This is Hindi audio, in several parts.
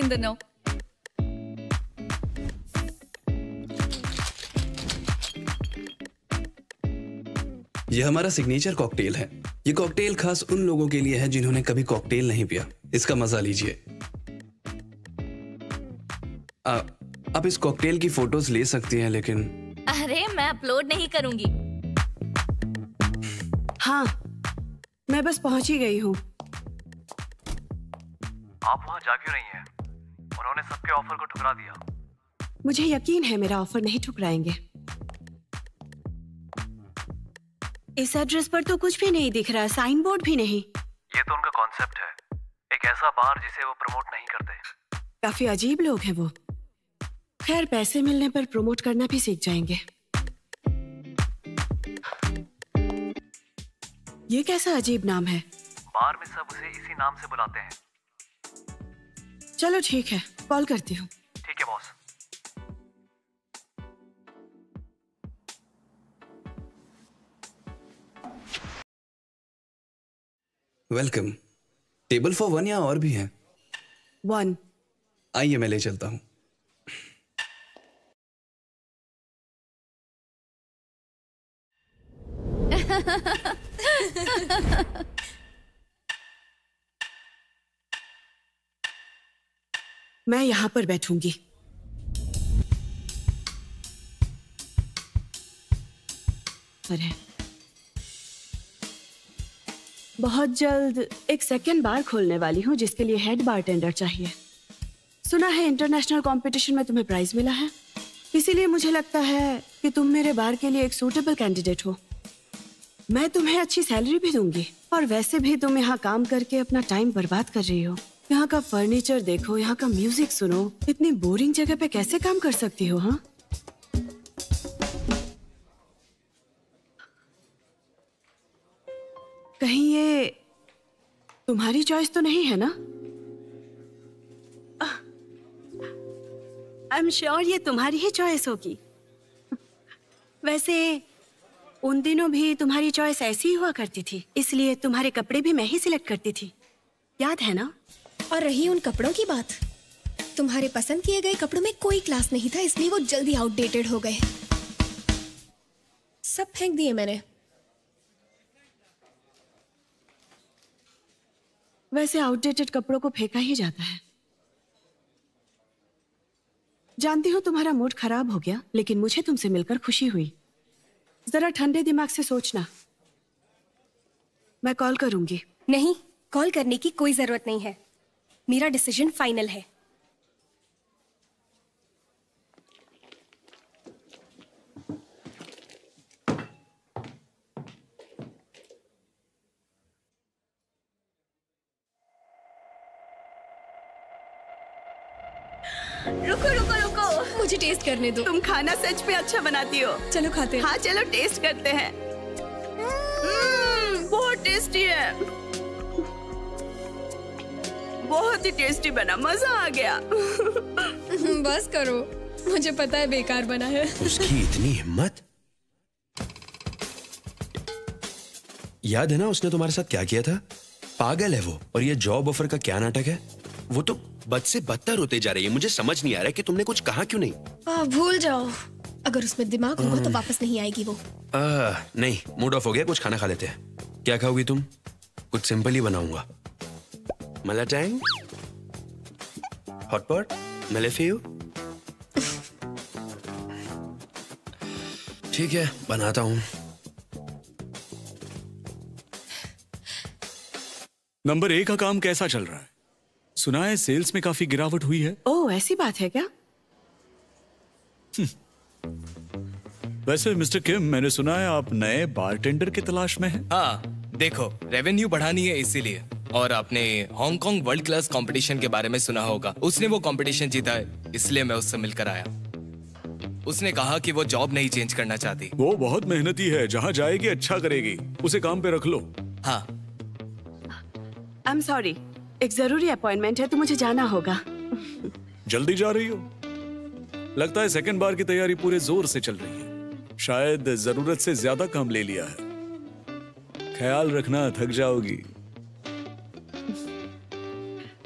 सुंदनो। यह हमारा सिग्नेचर कॉकटेल है। ये कॉकटेल खास उन लोगों के लिए है जिन्होंने कभी कॉकटेल नहीं पिया। इसका मजा लीजिए। आप इस कॉकटेल की फोटोज ले सकती हैं, लेकिन अरे मैं अपलोड नहीं करूंगी। हाँ, मैं बस पहुंच ही गई हूँ। आप वहाँ जा क्यों रही हैं? उन्होंने सबके ऑफर को ठुकरा दिया। मुझे यकीन है मेरा ऑफर नहीं ठुकराएंगे। इस एड्रेस पर तो कुछ भी नहीं दिख रहा, साइन बोर्ड भी नहीं। ये तो उनका कॉन्सेप्ट है, एक ऐसा बार जिसे वो प्रमोट नहीं करते। काफी अजीब लोग हैं वो। खैर, पैसे मिलने पर प्रमोट करना भी सीख जाएंगे। ये कैसा अजीब नाम है? बार में सब उसे इसी नाम से बुलाते हैं। चलो ठीक है, कॉल करती हूँ। ठीक है boss. Welcome. Table for one या और भी है? 1। आइए मैं ले चलता हूँ। मैं यहाँ पर बैठूंगी। अरे, बहुत जल्द एक सेकंड बार खोलने वाली हूँ जिसके लिए हेड बारटेंडर चाहिए। सुना है इंटरनेशनल कंपटीशन में तुम्हें प्राइज मिला है, इसीलिए मुझे लगता है कि तुम मेरे बार के लिए एक सूटेबल कैंडिडेट हो। मैं तुम्हें अच्छी सैलरी भी दूंगी, और वैसे भी तुम यहाँ काम करके अपना टाइम बर्बाद कर रही हो। यहाँ का फर्नीचर देखो, यहाँ का म्यूजिक सुनो। इतनी बोरिंग जगह पे कैसे काम कर सकती हो? हाँ, कहीं ये तुम्हारी चॉइस तो नहीं है ना? आई एम श्योर ये तुम्हारी ही चॉइस होगी। वैसे उन दिनों भी तुम्हारी चॉइस ऐसी ही हुआ करती थी, इसलिए तुम्हारे कपड़े भी मैं ही सिलेक्ट करती थी, याद है ना? और रही उन कपड़ों की बात, तुम्हारे पसंद किए गए कपड़ों में कोई क्लास नहीं था, इसलिए वो जल्दी आउटडेटेड हो गए। सब फेंक दिए मैंने। वैसे आउटडेटेड कपड़ों को फेंका ही जाता है। जानती हूँ तुम्हारा मूड खराब हो गया, लेकिन मुझे तुमसे मिलकर खुशी हुई। जरा ठंडे दिमाग से सोचना। मैं कॉल करूंगी। नहीं, कॉल करने की कोई जरूरत नहीं है। मेरा डिसीजन फाइनल है। रुको रुको रुको, मुझे टेस्ट करने दो। तुम खाना सच में अच्छा बनाती हो। चलो खाते हैं। हाँ चलो टेस्ट करते हैं। बहुत टेस्टी है, बहुत ही टेस्टी बना, मजा आ गया। बस करो, मुझे पता है बेकार बना है। उसकी इतनी हिम्मत। याद है ना उसने तुम्हारे साथ क्या किया था? पागल है वो। और ये जॉब ऑफर का क्या नाटक है? वो तो बद से बदतर होते जा रही है। मुझे समझ नहीं आ रहा है कि तुमने कुछ कहा क्यों नहीं। भूल जाओ, अगर उसमें दिमाग होगा तो वापस नहीं आएगी वो। नहीं, मूड ऑफ हो गया, कुछ खाना खा लेते हैं। क्या खाओगी तुम? कुछ सिंपल ही बनाऊंगा। मलाटैंग, हॉटपॉट, मेलेफियो। ठीक है, बनाता हूँ। नंबर 1 का काम कैसा चल रहा है? सुना है सेल्स में काफी गिरावट हुई है। ओह, ऐसी बात है क्या? वैसे मिस्टर किम, मैंने सुना है आप नए बारटेंडर की तलाश में हैं। हाँ, देखो रेवेन्यू बढ़ानी है इसीलिए। और आपने हांगकांग वर्ल्ड क्लास कंपटीशन के बारे में सुना होगा। उसने वो कंपटीशन जीता है, इसलिए मैं उससे मिलकर आया। उसने कहा कि वो जॉब नहीं चेंज करना चाहती। वो बहुत मेहनती है, जहाँ जाएगी अच्छा करेगी, उसे काम पे रख लो। हाँ। आई एम सॉरी, एक जरूरी अपॉइंटमेंट है तो मुझे जाना होगा। जल्दी जा रही हो? लगता है सेकंड बार की तैयारी पूरे जोर से चल रही है। शायद जरूरत से ज्यादा काम ले लिया है। ख्याल रखना, थक जाओगी।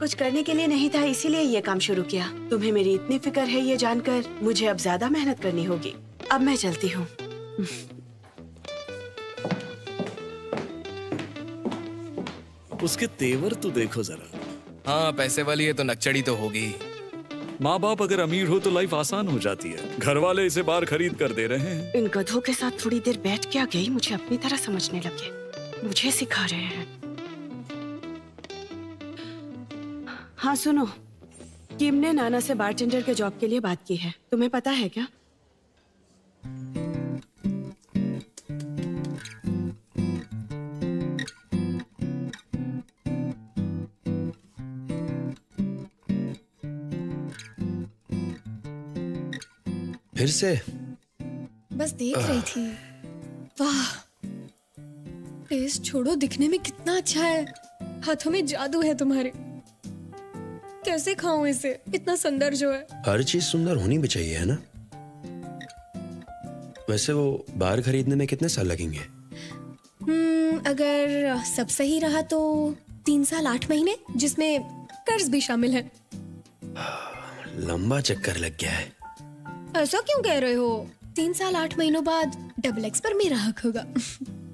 कुछ करने के लिए नहीं था, इसीलिए ये काम शुरू किया। तुम्हें मेरी इतनी फिक्र है ये जानकर मुझे अब ज्यादा मेहनत करनी होगी। अब मैं चलती हूँ। उसके तेवर तो देखो जरा। हाँ, पैसे वाली है तो नक्चड़ी तो होगी। माँ बाप अगर अमीर हो तो लाइफ आसान हो जाती है। घर वाले इसे बाहर खरीद कर दे रहे हैं। इन गधों के साथ थोड़ी देर बैठ के आ गई, मुझे अपनी तरह समझने लगे। मुझे सिखा रहे हैं। हाँ सुनो, किम ने नाना से बारटेंडर के जॉब के लिए बात की है। तुम्हें पता है क्या? फिर से? बस देख रही थी। वाह, टेस्ट छोड़ो, दिखने में कितना अच्छा है। हाथों में जादू है तुम्हारे। कैसे खाऊं इसे, इतना सुंदर जो है। हर चीज सुंदर होनी भी चाहिए, है ना? वैसे वो बाहर खरीदने में कितने साल लगेंगे? अगर सब सही रहा तो 3 साल 8 महीने, जिसमें कर्ज भी शामिल है। लंबा चक्कर लग गया है। ऐसा क्यों कह रहे हो? 3 साल 8 महीनों बाद XX पर मेरा हक होगा।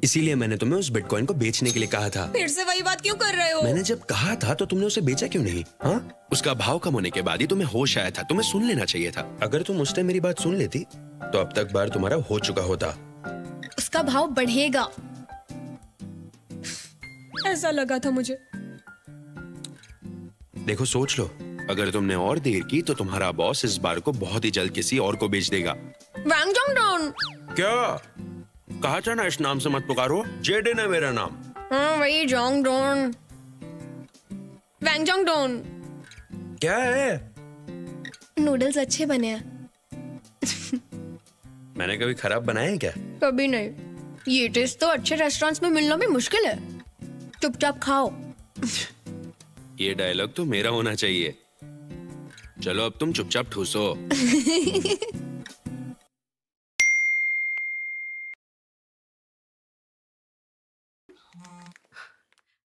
इसीलिए मैंने तुम्हें उस बिटकॉइन को बेचने के लिए कहा था। फिर से वही बात क्यों कर रहे हो? मैंने जब कहा था तो तुमने उसे बेचा क्यों नहीं? हाँ, उसका भाव कम होने के बाद ही तुम्हें होश आया था। तुम्हें सुन लेना चाहिए था। अगर तुम उस टाइम मेरी बात सुन लेती तो अब तक बार तुम्हारा हो चुका होता। उसका भाव बढ़ेगा, ऐसा लगा था मुझे। देखो, सोच लो, अगर तुमने और देर की तो तुम्हारा बॉस इस बार को बहुत ही जल्द किसी और को बेच देगा। वैंग जोंगडोन। क्या कहा था ना, इस नाम से मत पुकारो। जेडेन है मेरा नाम। हाँ वही, जोंगडोन। वैंग जोंगडोन। क्या है? नूडल्स अच्छे बने हैं। मैंने कभी खराब बनाए हैं क्या? कभी नहीं। ये टेस्ट तो अच्छे रेस्टोरेंट्स में मिलना भी मुश्किल है। चुपचाप खाओ। ये डायलॉग तो मेरा होना चाहिए। चलो अब तुम चुपचाप ठूसो।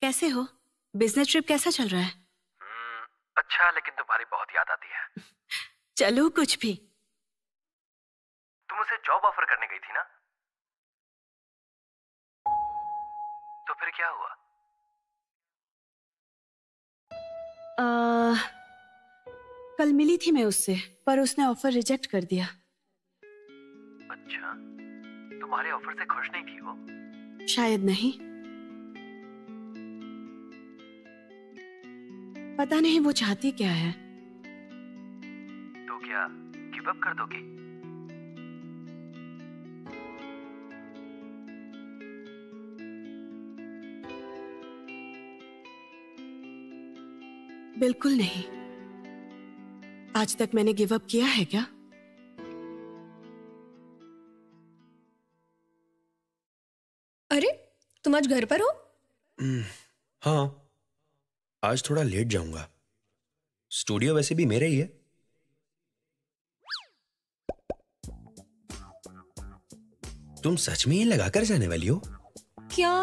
कैसे हो? बिजनेस ट्रिप कैसा चल रहा है? अच्छा, लेकिन तुम्हारी बहुत याद आती है। चलो कुछ भी। तुम उसे जॉब ऑफर करने गई थी ना? तो फिर क्या हुआ? कल मिली थी मैं उससे, पर उसने ऑफर रिजेक्ट कर दिया। अच्छा, तुम्हारे ऑफर से खुश नहीं थी वो? शायद नहीं, पता नहीं वो चाहती क्या है। तो क्या गिव अप कर दोगी? बिल्कुल नहीं। आज तक मैंने गिव अप किया है क्या? अरे, तुम आज घर पर हो? हाँ, आज थोड़ा लेट जाऊंगा। स्टूडियो वैसे भी मेरा ही है। तुम सच में ये लगाकर जाने वाली हो? क्या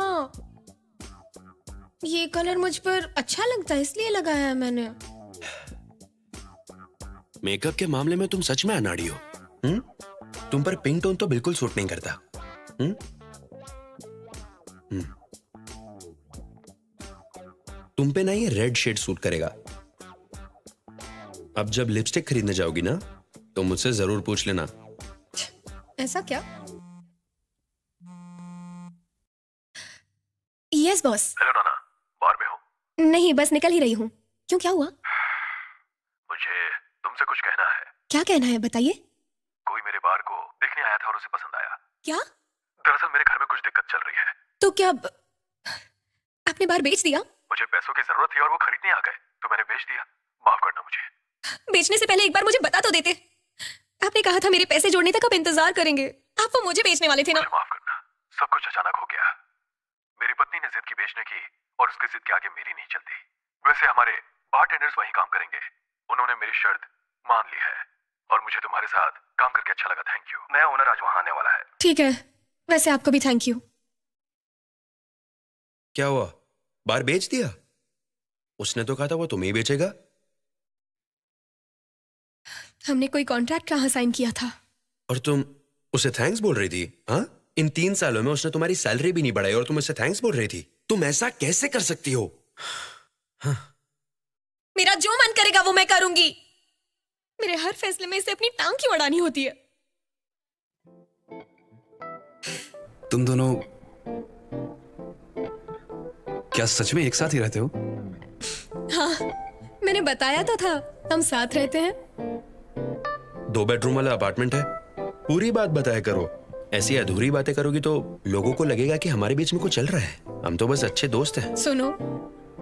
ये कलर मुझ पर अच्छा लगता है इसलिए लगाया है मैंने। मेकअप के मामले में तुम सच में अनाड़ी हो। तुम पर पिंक टोन तो बिल्कुल सूट नहीं करता। तुम पे ना ये रेड शेड सूट करेगा। अब जब लिपस्टिक खरीदने जाओगी ना तो मुझसे जरूर पूछ लेना। ऐसा क्या? Yes boss. हेलो नाना, बाहर में हो? नहीं, बस निकल ही रही हूँ। क्यों, क्या हुआ? मुझे तुमसे कुछ कहना है। क्या कहना है, बताइए। कोई मेरे बार को देखने आया था और उसे पसंद आया। क्या? दरअसल मेरे घर में कुछ दिक्कत चल रही है। तो क्या आपने बार बेच दिया? मुझे पैसों की जरूरत थी और वो खरीदने आ गए तो मैंने बेच दिया। माफ करना मुझे। बेचने से पहले एक बार मुझे बता तो देते। आपने कहा था मेरे पैसे जोड़ने तक आप इंतजार करेंगे। आप वो मुझे बेचने वाले थे ना? मुझे माफ करना, सब कुछ अचानक हो गया। मेरी पत्नी ने जिद की बेचने की और उसकी जिद के आगे मेरी नहीं चलती। वैसे हमारे बारटेंडर्स वही काम करेंगे। उन्होंने मेरी शर्त मान ली है और मुझे तुम्हारे साथ काम करके अच्छा लगा। Thank you. नया ओनर आज वहां आने वाला है। ठीक है, वैसे आपको भी थैंक यू। क्या हुआ, बार बेच दिया? उसने तो कहा था वो तुम्हें ही बेचेगा। हमने कोई कॉन्ट्रैक्ट कहाँ साइन किया था? और तुम उसे थैंक्स बोल रही थी? हाँ, इन 3 सालों में उसने तुम्हारी सैलरी भी नहीं बढ़ाई और तुम उसे थैंक्स बोल रही थी? तुम ऐसा कैसे कर सकती हो? हाँ। मेरा जो मन करेगा वो मैं करूंगी। मेरे हर फैसले में इसे अपनी टांग क्यों अड़ानी होती है? तुम दोनों क्या सच में एक साथ ही रहते हो? हाँ, मैंने बताया तो था हम साथ रहते हैं। 2 बेडरूम वाला अपार्टमेंट है। पूरी बात बताया करो। ऐसी अधूरी बातें करोगी तो लोगों को लगेगा कि हमारे बीच में कुछ चल रहा है। हम तो बस अच्छे दोस्त हैं। सुनो,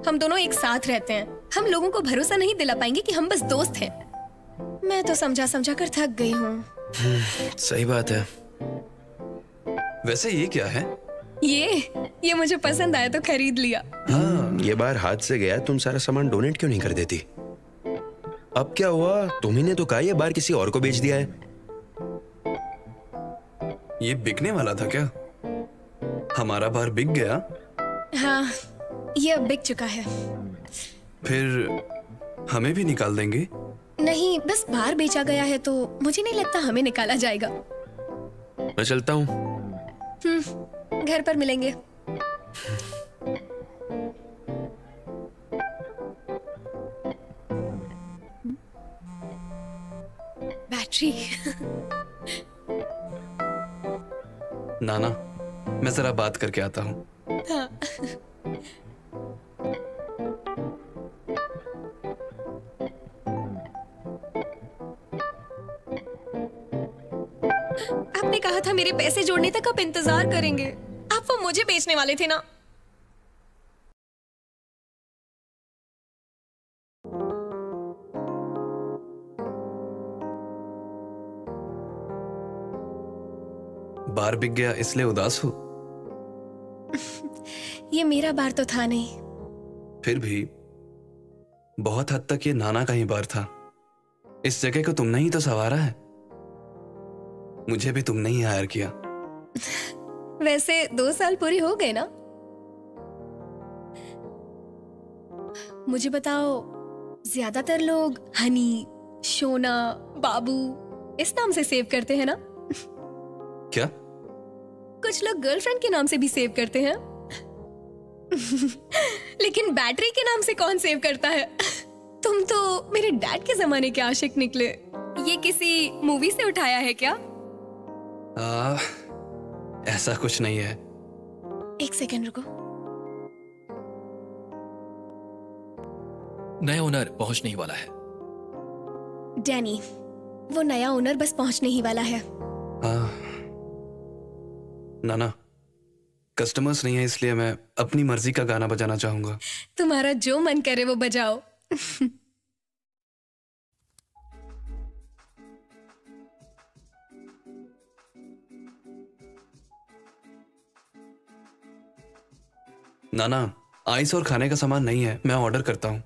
हम दोनों एक साथ रहते हैं। हम लोगों को भरोसा नहीं दिला पाएंगे कि हम बस दोस्त हैं। मैं तो समझा समझा कर थक गई हूँ। सही बात है। वैसे ये क्या है? ये मुझे पसंद आया तो खरीद लिया। हाँ, ये बार हाथ से गया। तुम सारा सामान डोनेट क्यों नहीं कर देती? अब क्या हुआ? तुम्ही ने तो कहा ये बार किसी और को बेच दिया है। ये बिकने वाला था क्या? हमारा बार बिक गया? हाँ, ये अब बिक चुका है। फिर हमें भी निकाल देंगे? नहीं, बस बाहर बेचा गया है तो मुझे नहीं लगता हमें निकाला जाएगा। मैं चलता हूँ। घर पर मिलेंगे। बैटरी। नाना, मैं जरा बात करके आता हूँ। हाँ। आपने कहा था मेरे पैसे जोड़ने तक आप इंतजार करेंगे। आप वो मुझे बेचने वाले थे ना? बार बिक गया इसलिए उदास हो? ये मेरा बार तो था नहीं। फिर भी बहुत हद तक ये नाना का ही बार था। इस जगह को तुमने ही तो संवारा है। मुझे भी तुमने ही हायर किया। वैसे 2 साल पूरे हो गए ना? मुझे बताओ, ज्यादातर लोग हनी, शोना, बाबू इस नाम से सेव करते हैं ना? क्या? कुछ लोग गर्लफ्रेंड के नाम से भी सेव करते हैं। लेकिन बैटरी के नाम से कौन सेव करता है? तुम तो मेरे डैड के जमाने के आशिक निकले। ये किसी मूवी से उठाया है क्या? ऐसा कुछ नहीं है। 1 सेकंड रुको। नया ओनर पहुंचने ही वाला है। डैनी, वो नया ओनर बस पहुंचने ही वाला है। नाना, कस्टमर्स नहीं है इसलिए मैं अपनी मर्जी का गाना बजाना चाहूंगा। तुम्हारा जो मन करे वो बजाओ। नाना, आइस और खाने का सामान नहीं है, मैं ऑर्डर करता हूँ।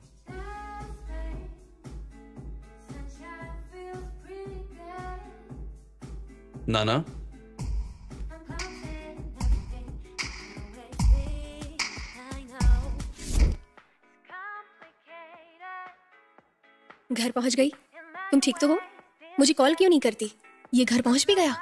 नाना, घर पहुंच गई? तुम ठीक तो हो? मुझे कॉल क्यों नहीं करती? ये घर पहुंच भी गया?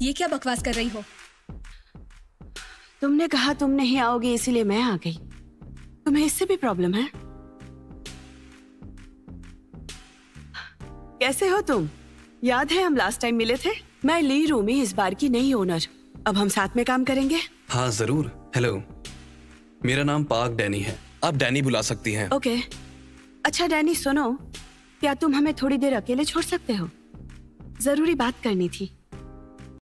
ये क्या बकवास कर रही हो? तुमने कहा तुम नहीं आओगे इसीलिए मैं आ गई। तुम्हें इससे भी प्रॉब्लम है? कैसे हो तुम? याद है हम लास्ट टाइम मिले थे? मैं ली रूमी, इस बार की नई ओनर। अब हम साथ में काम करेंगे। हाँ जरूर। हेलो, मेरा नाम पार्क डैनी है, आप डैनी बुला सकती हैं। ओके। अच्छा डैनी सुनो, क्या तुम हमें थोड़ी देर अकेले छोड़ सकते हो? जरूरी बात करनी थी।